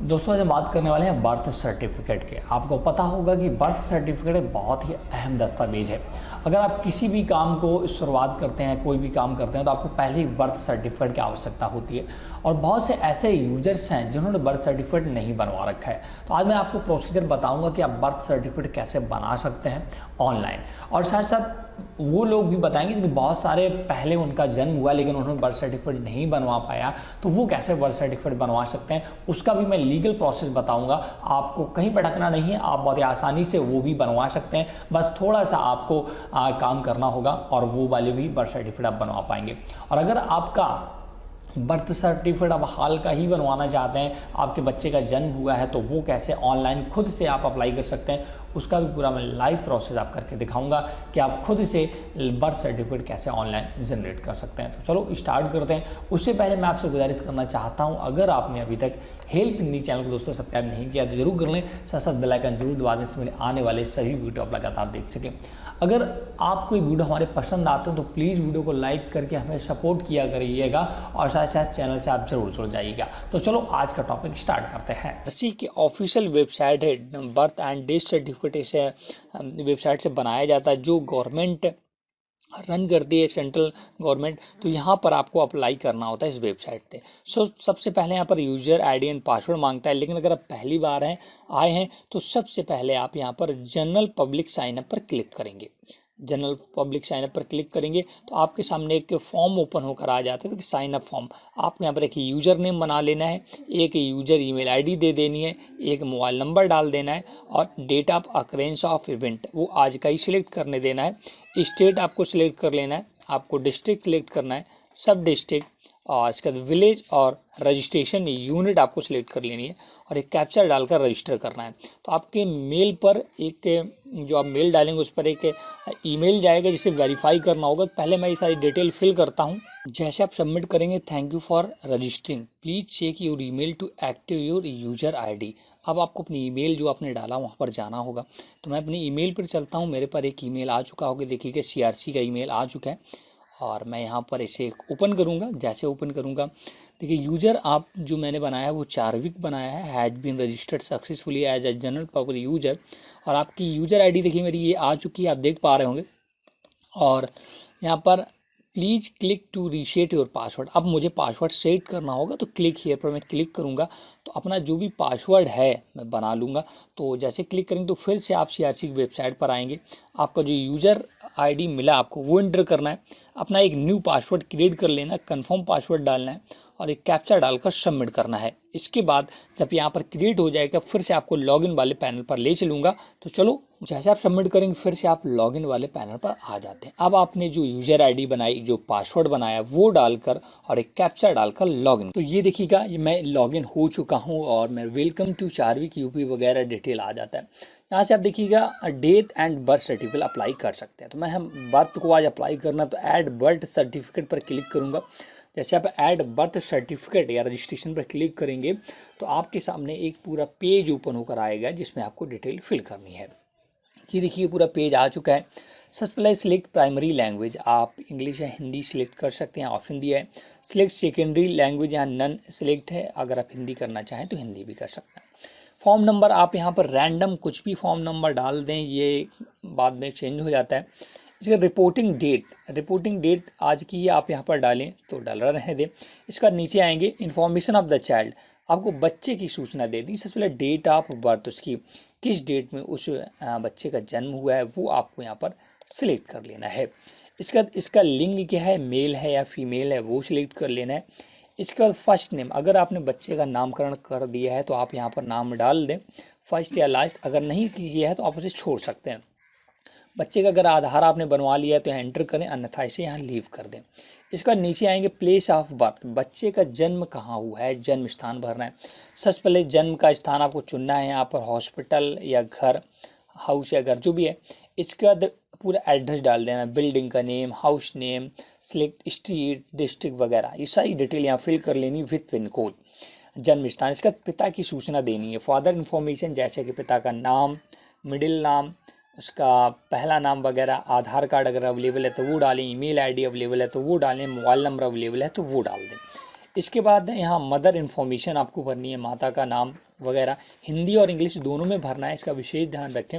दोस्तों आज हम बात करने वाले हैं बर्थ सर्टिफिकेट के। आपको पता होगा कि बर्थ सर्टिफिकेट एक बहुत ही अहम दस्तावेज है। अगर आप किसी भी काम को शुरुआत करते हैं, कोई भी काम करते हैं, तो आपको पहले ही बर्थ सर्टिफिकेट की आवश्यकता होती है। और बहुत से ऐसे यूजर्स हैं जिन्होंने बर्थ सर्टिफिकेट नहीं बनवा रखा है। तो आज मैं आपको प्रोसीजर बताऊंगा कि आप बर्थ सर्टिफिकेट कैसे बना सकते हैं ऑनलाइन, और साथ साथ वो लोग भी बताएंगे कि बहुत सारे पहले उनका जन्म हुआ लेकिन उन्होंने बर्थ सर्टिफिकेट नहीं बनवा पाया, तो वो कैसे बर्थ सर्टिफिकेट बनवा सकते हैं उसका भी मैं लीगल प्रोसेस बताऊंगा। आपको कहीं भटकना नहीं है, आप बहुत ही आसानी से वो भी बनवा सकते हैं। बस थोड़ा सा आपको काम करना होगा और वो वाले भी बर्थ सर्टिफिकेट आप बनवा पाएंगे। और अगर आपका बर्थ सर्टिफिकेट आप हाल का ही बनवाना चाहते हैं, आपके बच्चे का जन्म हुआ है, तो वो कैसे ऑनलाइन खुद से आप अप्लाई कर सकते हैं उसका भी पूरा मैं लाइव प्रोसेस आप करके दिखाऊंगा कि आप खुद से बर्थ सर्टिफिकेट कैसे ऑनलाइन जनरेट कर सकते हैं। तो चलो स्टार्ट करते हैं। उससे पहले मैं आपसे गुजारिश करना चाहता हूं, अगर आपने अभी तक हेल्प इंडी चैनल को दोस्तों सब्सक्राइब नहीं किया तो जरूर कर लें, साथ साथ बेल आइकन जरूर दबा दें, इससे मेरे आने वाले सभी वीडियो आप लगातार देख सकें। अगर आपको ये वीडियो हमारे पसंद आते हैं तो प्लीज़ वीडियो को लाइक करके हमें सपोर्ट किया करिएगा और साथ साथ चैनल से आप जरूर जुड़ जाइएगा। तो चलो आज का टॉपिक स्टार्ट करते हैं। इसी की ऑफिशियल वेबसाइट है बर्थ एंड डेथ सर्टिफिकेट से वेबसाइट से बनाया जाता है, जो गवर्नमेंट रन करती है, सेंट्रल गवर्नमेंट। तो यहाँ पर आपको अप्लाई करना होता है इस वेबसाइट पे। सबसे पहले यहाँ पर यूज़र आईडी एंड पासवर्ड मांगता है, लेकिन अगर आप पहली बार आए हैं तो सबसे पहले आप यहाँ पर जनरल पब्लिक साइन अप पर क्लिक करेंगे। जनरल पब्लिक साइन अप पर क्लिक करेंगे तो आपके सामने एक फॉर्म ओपन होकर आ जाता है कि साइन अप फॉर्म। आपको यहाँ पर एक यूज़र नेम बना लेना है, एक यूज़र ईमेल आईडी दे देनी है, एक मोबाइल नंबर डाल देना है और date of occurrence of event वो आज का ही सिलेक्ट करने देना है। स्टेट आपको सिलेक्ट कर लेना है, आपको डिस्ट्रिक्ट सिलेक्ट करना है, सब डिस्ट्रिक्ट, और इसके बाद विलेज और रजिस्ट्रेशन यूनिट आपको सिलेक्ट कर लेनी है और एक कैप्चा डालकर रजिस्टर करना है। तो आपके मेल पर एक जो आप मेल डालेंगे उस पर एक ईमेल जाएगा जिसे वेरीफाई करना होगा। पहले मैं ये सारी डिटेल फिल करता हूँ। जैसे आप सबमिट करेंगे, thank you for registering, please check your email to active your user ID. अब आपको अपनी ईमेल जो आपने डाला वहाँ पर जाना होगा। तो मैं अपनी ईमेल पर चलता हूँ। मेरे पर एक ईमेल आ चुका होगा, देखिएगा CRC का ईमेल आ चुका है और मैं यहाँ पर इसे ओपन करूँगा। जैसे ओपन करूँगा, देखिए यूज़र आप जो मैंने बनाया है वो चार्विक बनाया है, has been registered successfully as a general public user. और आपकी यूज़र आईडी देखिए मेरी ये आ चुकी है, आप देख पा रहे होंगे। और यहाँ पर please click to reset your password. अब मुझे पासवर्ड सेट करना होगा, तो क्लिक हियर पर मैं क्लिक करूँगा तो अपना जो भी पासवर्ड है मैं बना लूँगा। तो जैसे क्लिक करेंगे तो फिर से आप CRC की वेबसाइट पर आएंगे। आपका जो यूज़र आईडी मिला आपको वो एंटर करना है, अपना एक न्यू पासवर्ड क्रिएट कर लेना है, कन्फर्म पासवर्ड डालना है और एक कैप्चा डालकर सबमिट करना है। इसके बाद जब यहाँ पर क्रिएट हो जाएगा फिर से आपको लॉगिन वाले पैनल पर ले चलूँगा। तो चलो जैसे आप सबमिट करेंगे फिर से आप लॉगिन वाले पैनल पर आ जाते हैं। अब आपने जो यूज़र आईडी बनाई, जो पासवर्ड बनाया वो डालकर और एक कैप्चा डालकर लॉगिन। तो ये देखिएगा ये मैं लॉगिन हो चुका हूँ और मैं वेलकम टू चार्विक यूपी वगैरह डिटेल आ जाता है। यहाँ से आप देखिएगा death and birth certificate apply कर सकते हैं। तो मैं हम बर्थ को आज अप्लाई करना, तो ऐड बर्थ सर्टिफिकेट पर क्लिक करूँगा। जैसे आप ऐड बर्थ सर्टिफिकेट या रजिस्ट्रेशन पर क्लिक करेंगे तो आपके सामने एक पूरा पेज ओपन होकर आएगा जिसमें आपको डिटेल फिल करनी है। ये देखिए पूरा पेज आ चुका है। सबसे पहले सिलेक्ट प्राइमरी लैंग्वेज, आप इंग्लिश या हिंदी सिलेक्ट कर सकते हैं, ऑप्शन दिया है। सिलेक्ट सेकेंडरी लैंग्वेज, यहाँ नन सिलेक्ट है, अगर आप हिंदी करना चाहें तो हिंदी भी कर सकते हैं। फॉर्म नंबर आप यहाँ पर रैंडम कुछ भी फॉर्म नंबर डाल दें, ये बाद में चेंज हो जाता है। इसका रिपोर्टिंग डेट आज की ही आप यहाँ पर डालें तो डल रहने दें। इसका नीचे आएंगे इन्फॉर्मेशन ऑफ द चाइल्ड, आपको बच्चे की सूचना दे दी। सबसे पहले डेट ऑफ बर्थ, उसकी किस डेट में उस बच्चे का जन्म हुआ है वो आपको यहाँ पर सिलेक्ट कर लेना है। इसका लिंग क्या है, मेल है या फीमेल है वो सिलेक्ट कर लेना है। इसके बाद फर्स्ट नेम, अगर आपने बच्चे का नामकरण कर दिया है तो आप यहाँ पर नाम डाल दें, फर्स्ट या लास्ट। अगर नहीं किया है तो आप उसे छोड़ सकते हैं। बच्चे का अगर आधार आपने बनवा लिया है तो यहाँ एंटर करें, अन्यथा इसे यहाँ लीव कर दें। इसके बाद नीचे आएंगे प्लेस ऑफ बर्थ, बच्चे का जन्म कहाँ हुआ है, जन्म स्थान भरना है। सबसे पहले जन्म का स्थान आपको चुनना है, यहाँ पर हॉस्पिटल या घर, हाउस या घर जो भी है। इसके बाद पूरा एड्रेस डाल देना, बिल्डिंग का name, house name, select street, district वगैरह, ये सारी डिटेल यहाँ फिल कर लेनी विथ पिन कोड। जन्म स्थान, इसका पिता की सूचना देनी है, फादर इन्फॉर्मेशन जैसे कि पिता का नाम, मिडिल नाम, उसका पहला नाम वगैरह, आधार कार्ड अगर अवेलेबल है तो वो डालें, ईमेल आईडी अवेलेबल है तो वो डालें, मोबाइल नंबर अवेलेबल है तो वो डाल दें। इसके बाद यहाँ मदर इन्फॉर्मेशन आपको भरनी है, माता का नाम वगैरह हिंदी और इंग्लिश दोनों में भरना है, इसका विशेष ध्यान रखें।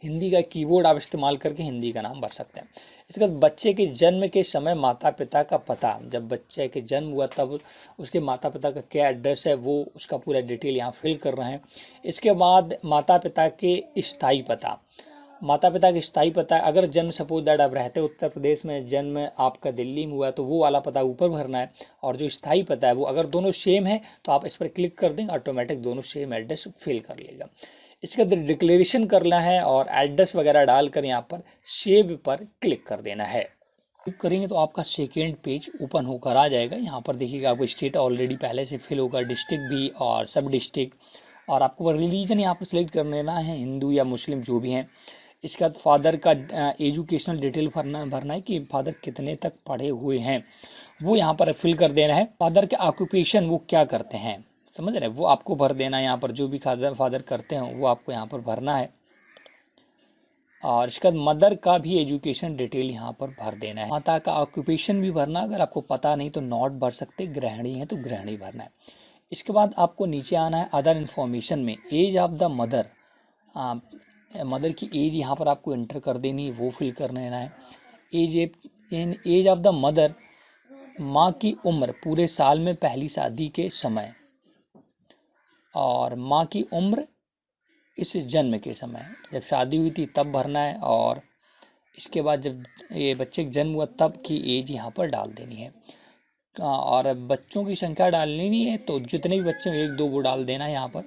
हिंदी का कीबोर्ड आप इस्तेमाल करके हिंदी का नाम भर सकते हैं। इसके बाद बच्चे के जन्म के समय माता पिता का पता, जब बच्चे के जन्म हुआ तब उसके माता पिता का क्या एड्रेस है वो उसका पूरा डिटेल यहाँ फिल कर रहे हैं। इसके बाद माता पिता के स्थायी पता, माता पिता का स्थायी पता, अगर जन्म सपोज दैट आप रहते उत्तर प्रदेश में, जन्म आपका दिल्ली में हुआ तो वो वाला पता ऊपर भरना है, और जो स्थायी पता है वो अगर दोनों सेम है तो आप इस पर क्लिक कर देंगे, ऑटोमेटिक दोनों सेम एड्रेस फिल कर लेगा। इसका डिक्लेरेशन करना है और एड्रेस वगैरह डालकर यहाँ पर सेव पर क्लिक कर देना है। क्लिक करेंगे तो आपका सेकेंड पेज ओपन होकर आ जाएगा। यहाँ पर देखिएगा आपको स्टेट ऑलरेडी पहले से फिल होगा, डिस्ट्रिक्ट भी और सब डिस्ट्रिक्ट, और आपको रिलीजन यहाँ पर सिलेक्ट कर लेना है, हिंदू या मुस्लिम जो भी हैं। इसके बाद फादर का एजुकेशनल डिटेल भरना है कि फादर कितने तक पढ़े हुए हैं वो यहाँ पर फिल कर देना है। फादर के ऑक्यूपेशन वो क्या करते हैं समझ रहे हैं वो आपको भर देना है। यहाँ पर जो भी फादर करते हैं वो आपको यहाँ पर भरना है। और इसके बाद मदर का भी एजुकेशन डिटेल यहाँ पर भर देना है। माता का ऑक्यूपेशन भी भरना, अगर आपको पता नहीं तो नॉट भर सकते, गृहिणी है तो गृहिणी भरना है। इसके बाद आपको नीचे आना है अदर इन्फॉर्मेशन में, age of the mother, mother की एज यहाँ पर आपको एंटर कर देनी है, वो फिल कर लेना है। एज ऑफ द मदर, माँ की उम्र पूरे साल में पहली शादी के समय, और माँ की उम्र इस जन्म के समय, जब शादी हुई थी तब भरना है। और इसके बाद जब ये बच्चे का जन्म हुआ तब की एज यहाँ पर डाल देनी है। और बच्चों की संख्या डालनी नहीं है तो जितने भी बच्चे 1-2 वो डाल देना है यहाँ पर।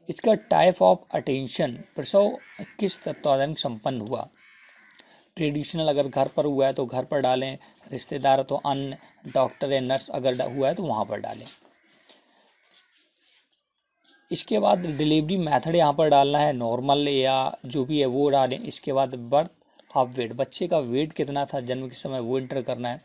इसका टाइप ऑफ अटेंशन, प्रसव किस तत्वाधान संपन्न हुआ, ट्रेडिशनल अगर घर पर हुआ है तो घर पर डालें, रिश्तेदार तो अन्य, डॉक्टर या नर्स अगर हुआ है तो वहाँ पर डालें। इसके बाद डिलीवरी मेथड यहाँ पर डालना है, नॉर्मल या जो भी है वो डालें। इसके बाद बर्थ ऑफ वेट, बच्चे का वेट कितना था जन्म के समय वो इंटर करना है।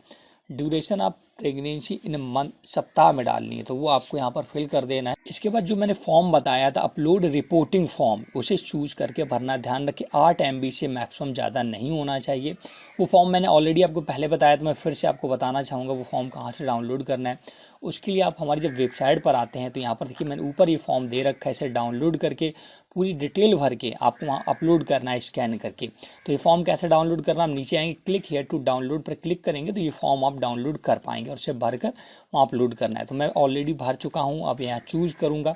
Duration of pregnancy in month, सप्ताह में डालनी है तो वो आपको यहाँ पर फिल कर देना है। इसके बाद जो मैंने फॉर्म बताया था अपलोड रिपोर्टिंग फॉर्म, उसे चूज़ करके भरना। ध्यान रखिए 8 MB से मैक्सिमम ज़्यादा नहीं होना चाहिए। वो फॉर्म मैंने ऑलरेडी आपको पहले बताया तो मैं फिर से आपको बताना चाहूँगा वो फॉर्म कहाँ से डाउनलोड करना है। उसके लिए आप हमारी जब वेबसाइट पर आते हैं तो यहाँ पर देखिए मैंने ऊपर ये फॉर्म दे रखा है, इसे डाउनलोड करके पूरी डिटेल भर के आपको वहाँ अपलोड करना है स्कैन करके। तो ये फॉर्म कैसे डाउनलोड करना, हम नीचे आएंगे, क्लिक हियर टू डाउनलोड पर क्लिक करेंगे तो ये फॉर्म आप डाउनलोड कर पाएंगे और उसे भर कर वहाँ अपलोड करना है। तो मैं ऑलरेडी भर चुका हूँ, अब यहाँ चूज़ करूँगा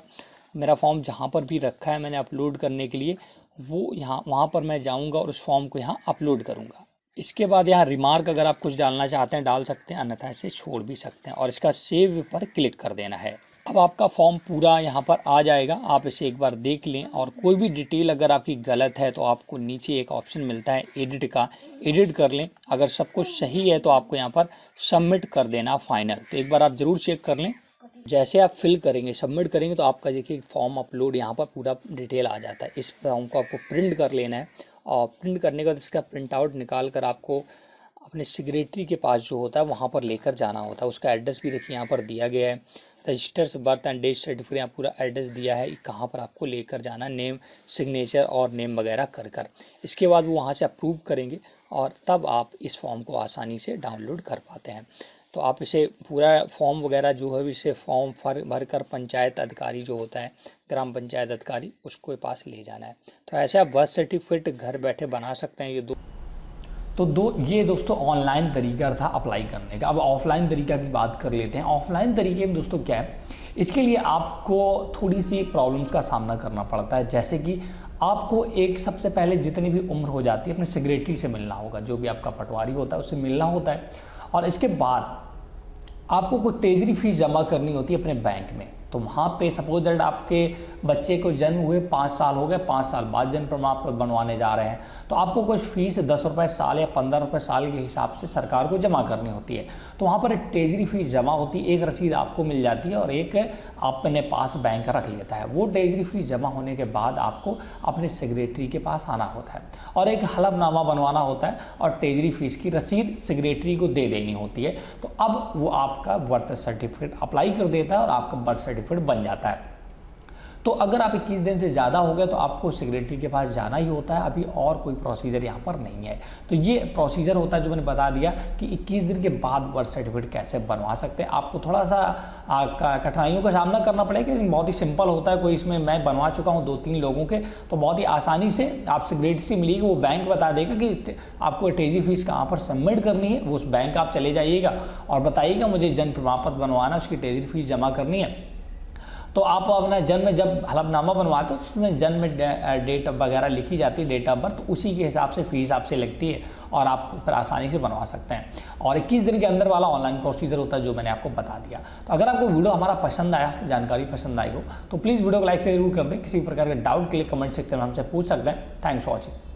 मेरा फॉर्म जहाँ पर भी रखा है मैंने अपलोड करने के लिए, वो यहाँ वहाँ पर मैं जाऊँगा और उस फॉर्म को यहाँ अपलोड करूँगा। इसके बाद यहाँ रिमार्क अगर आप कुछ डालना चाहते हैं डाल सकते हैं, अन्यथा इसे छोड़ भी सकते हैं और इसका सेव पर क्लिक कर देना है। अब आपका फॉर्म पूरा यहाँ पर आ जाएगा, आप इसे एक बार देख लें और कोई भी डिटेल अगर आपकी गलत है तो आपको नीचे एक ऑप्शन मिलता है एडिट का, एडिट कर लें। अगर सब कुछ सही है तो आपको यहाँ पर सबमिट कर देना फाइनल। तो एक बार आप ज़रूर चेक कर लें। जैसे आप फिल करेंगे सबमिट करेंगे तो आपका देखिए फॉर्म अपलोड यहाँ पर पूरा डिटेल आ जाता है। इस फॉर्म को आपको प्रिंट कर लेना है और प्रिंट करने के बाद इसका प्रिंट आउट निकाल कर आपको अपने सेक्रेटरी के पास जो होता है वहाँ पर लेकर जाना होता है। उसका एड्रेस भी देखिए यहाँ पर दिया गया है, registers birth and date certificate, यहाँ पूरा एड्रेस दिया है कहाँ पर आपको लेकर जाना, नेम सिग्नेचर और नेम वगैरह कर इसके बाद वो वहाँ से अप्रूव करेंगे और तब आप इस फॉर्म को आसानी से डाउनलोड कर पाते हैं। तो आप इसे पूरा फॉर्म वगैरह जो है इसे फॉर्म भर कर पंचायत अधिकारी जो होता है, ग्राम पंचायत अधिकारी, उसको पास ले जाना है। तो ऐसे आप बर्थ सर्टिफिकेट घर बैठे बना सकते हैं। ये दोस्तों ऑनलाइन तरीका था अप्लाई करने का। अब ऑफलाइन तरीका की बात कर लेते हैं। ऑफलाइन तरीके में दोस्तों क्या है, इसके लिए आपको थोड़ी सी प्रॉब्लम्स का सामना करना पड़ता है। जैसे कि आपको एक सबसे पहले जितनी भी उम्र हो जाती है अपने सेक्रेटरी से मिलना होगा, जो भी आपका पटवारी होता है उससे मिलना होता है, और इसके बाद आपको कोई ट्रेजरी फीस जमा करनी होती है अपने बैंक में। तो वहाँ पे सपोज दैट आपके बच्चे को जन्म हुए 5 साल हो गए, 5 साल बाद जन्म प्रमाण पत्र बनवाने जा रहे हैं तो आपको कुछ फीस 10 रुपये साल या 15 रुपये साल के हिसाब से सरकार को जमा करनी होती है। तो वहाँ पर ट्रेजरी फीस जमा होती है, एक रसीद आपको मिल जाती है और एक अपने पास बैंक रख लेता है। वो ट्रेजरी फीस जमा होने के बाद आपको अपने सेक्रेटरी के पास आना होता है और एक हलफनामा बनवाना होता है और ट्रेजरी फीस की रसीद सेक्रेटरी को दे देनी होती है। तो अब वो आपका बर्थ सर्टिफिकेट अप्लाई कर देता है और आपका बर्थ सर्टिफिकेट बन जाता है। तो अगर आप 21 दिन से ज़्यादा हो गए तो आपको सेक्रेटरी के पास जाना ही होता है, अभी और कोई प्रोसीजर यहाँ पर नहीं है। तो ये प्रोसीजर होता है जो मैंने बता दिया कि 21 दिन के बाद बर्थ सर्टिफिकेट कैसे बनवा सकते हैं। आपको थोड़ा सा कठिनाइयों का सामना करना पड़ेगा, लेकिन बहुत ही सिंपल होता है। कोई इसमें मैं बनवा चुका हूँ 2-3 लोगों के, तो बहुत ही आसानी से आप सेक्रेटरी से मिलिएगा, वो बैंक बता देगा कि आपको टेजी फीस कहाँ पर सबमिट करनी है। वो उस बैंक आप चले जाइएगा और बताइएगा मुझे जन्म प्रमाण पत्र बनवाना, उसकी टेजी फीस जमा करनी है। तो आप अपना जन्म जब हलफनामा बनवाते हो तो उसमें जन्म डेट वगैरह लिखी जाती है, डेट ऑफ बर्थ, तो उसी के हिसाब से फीस आपसे लगती है और आप फिर आसानी से बनवा सकते हैं। और 21 दिन के अंदर वाला ऑनलाइन प्रोसीजर होता है जो मैंने आपको बता दिया। तो अगर आपको वीडियो हमारा पसंद आया, जानकारी पसंद आई हो, तो प्लीज़ वीडियो को लाइक से जरूर कर दें। किसी प्रकार के डाउट के लिए कमेंट सेक्शन में हमसे पूछ सकते हैं। Thanks for watching.